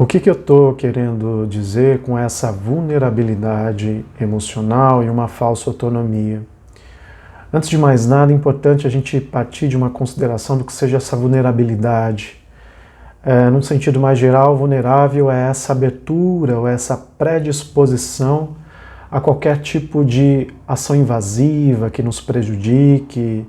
O que eu estou querendo dizer com essa vulnerabilidade emocional e uma falsa autonomia? Antes de mais nada, é importante a gente partir de uma consideração do que seja essa vulnerabilidade. Num sentido mais geral, vulnerável é essa abertura ou essa predisposição a qualquer tipo de ação invasiva que nos prejudique,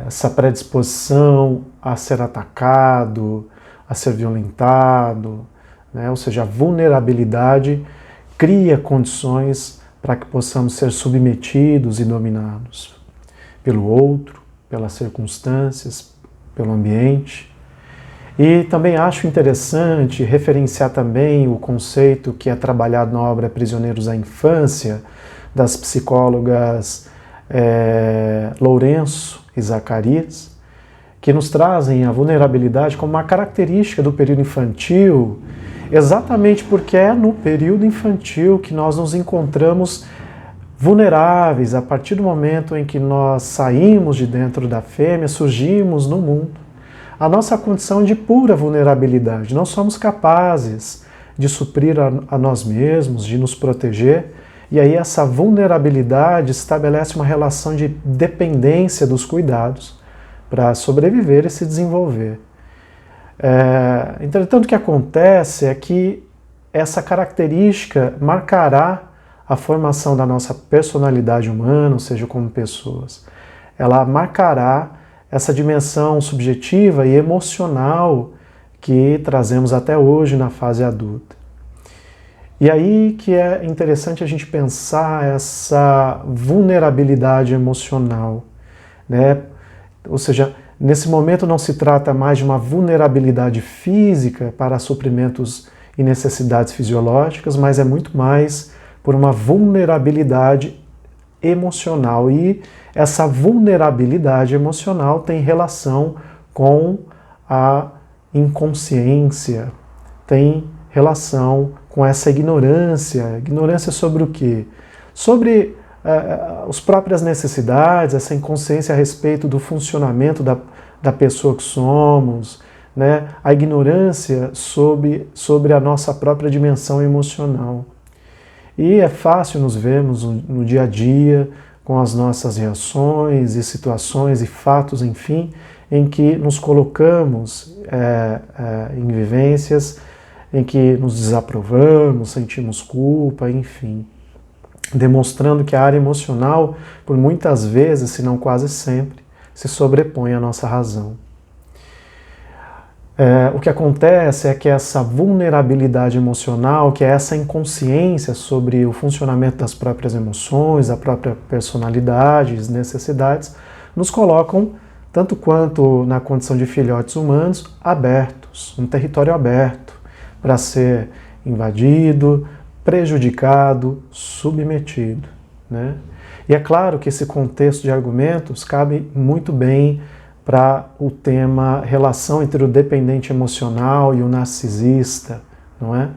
essa predisposição a ser atacado, a ser violentado, né? Ou seja, a vulnerabilidade cria condições para que possamos ser submetidos e dominados pelo outro, pelas circunstâncias, pelo ambiente. E também acho interessante referenciar também o conceito que é trabalhado na obra Prisioneiros da Infância, das psicólogas Lourenço e Zacarias, que nos trazem a vulnerabilidade como uma característica do período infantil, exatamente porque é no período infantil que nós nos encontramos vulneráveis a partir do momento em que nós saímos de dentro da fêmea, surgimos no mundo. A nossa condição de pura vulnerabilidade, não somos capazes de suprir a nós mesmos, de nos proteger, e aí essa vulnerabilidade estabelece uma relação de dependência dos cuidados para sobreviver e se desenvolver. Entretanto, o que acontece é que essa característica marcará a formação da nossa personalidade humana, ou seja, como pessoas. Ela marcará essa dimensão subjetiva e emocional que trazemos até hoje na fase adulta. E aí que é interessante a gente pensar essa vulnerabilidade emocional, né? Ou seja, nesse momento não se trata mais de uma vulnerabilidade física para suprimentos e necessidades fisiológicas, mas é muito mais por uma vulnerabilidade emocional. E essa vulnerabilidade emocional tem relação com a inconsciência, tem relação com essa ignorância. Ignorância sobre o quê? Sobre as próprias necessidades, essa inconsciência a respeito do funcionamento da pessoa que somos, né? A ignorância sobre a nossa própria dimensão emocional. E é fácil nos vermos no dia a dia, com as nossas reações e situações e fatos, enfim, em que nos colocamos em vivências em que nos desaprovamos, sentimos culpa, enfim, demonstrando que a área emocional, por muitas vezes, se não quase sempre, se sobrepõe à nossa razão. O que acontece é que essa vulnerabilidade emocional, que é essa inconsciência sobre o funcionamento das próprias emoções, da própria personalidade, as necessidades, nos colocam, tanto quanto na condição de filhotes humanos, abertos, um território aberto para ser invadido, prejudicado, submetido, né? E é claro que esse contexto de argumentos cabe muito bem para o tema relação entre o dependente emocional e o narcisista, não é?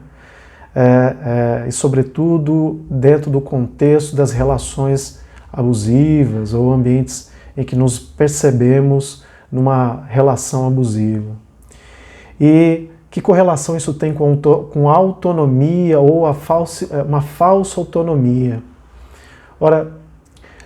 E sobretudo dentro do contexto das relações abusivas ou ambientes em que nos percebemos numa relação abusiva. E que correlação isso tem com a autonomia ou uma falsa autonomia? Ora,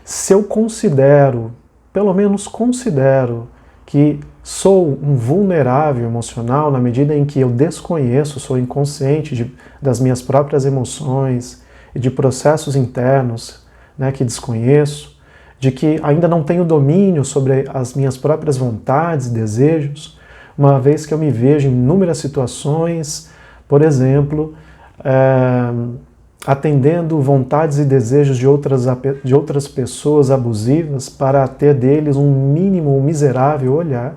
se eu considero, pelo menos considero, que sou um vulnerável emocional na medida em que eu desconheço, sou inconsciente das minhas próprias emoções e de processos internos, né, que desconheço, de que ainda não tenho domínio sobre as minhas próprias vontades e desejos, uma vez que eu me vejo em inúmeras situações, por exemplo, atendendo vontades e desejos de outras pessoas abusivas para ter deles um mínimo, um miserável olhar.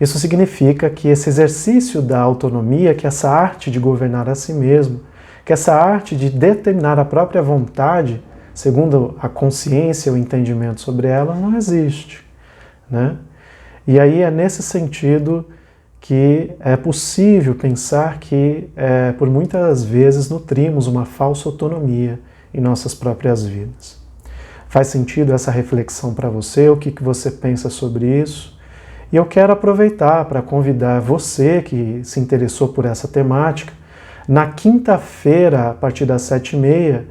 Isso significa que esse exercício da autonomia, que essa arte de governar a si mesmo, que essa arte de determinar a própria vontade, segundo a consciência e o entendimento sobre ela, não existe, né? E aí é nesse sentido que é possível pensar que por muitas vezes nutrimos uma falsa autonomia em nossas próprias vidas. Faz sentido essa reflexão para você? O que você pensa sobre isso? E eu quero aproveitar para convidar você que se interessou por essa temática. Na quinta-feira, a partir das 7h30,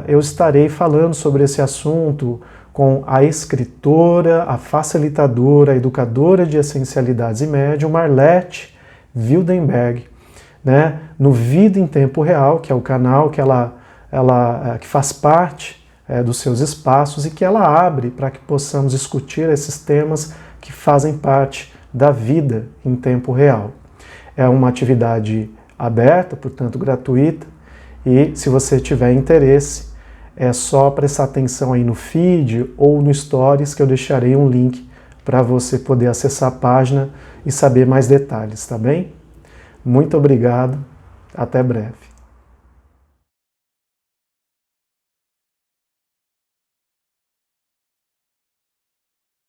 eu estarei falando sobre esse assunto com a escritora, a facilitadora, a educadora de essencialidades e médium, Marlete Wildenberg, né? No Vida em Tempo Real, que é o canal que que faz parte dos seus espaços e que ela abre para que possamos discutir esses temas que fazem parte da vida em tempo real. É uma atividade aberta, portanto gratuita, e se você tiver interesse, é só prestar atenção aí no feed ou no Stories que eu deixarei um link para você poder acessar a página e saber mais detalhes, tá bem? Muito obrigado, até breve.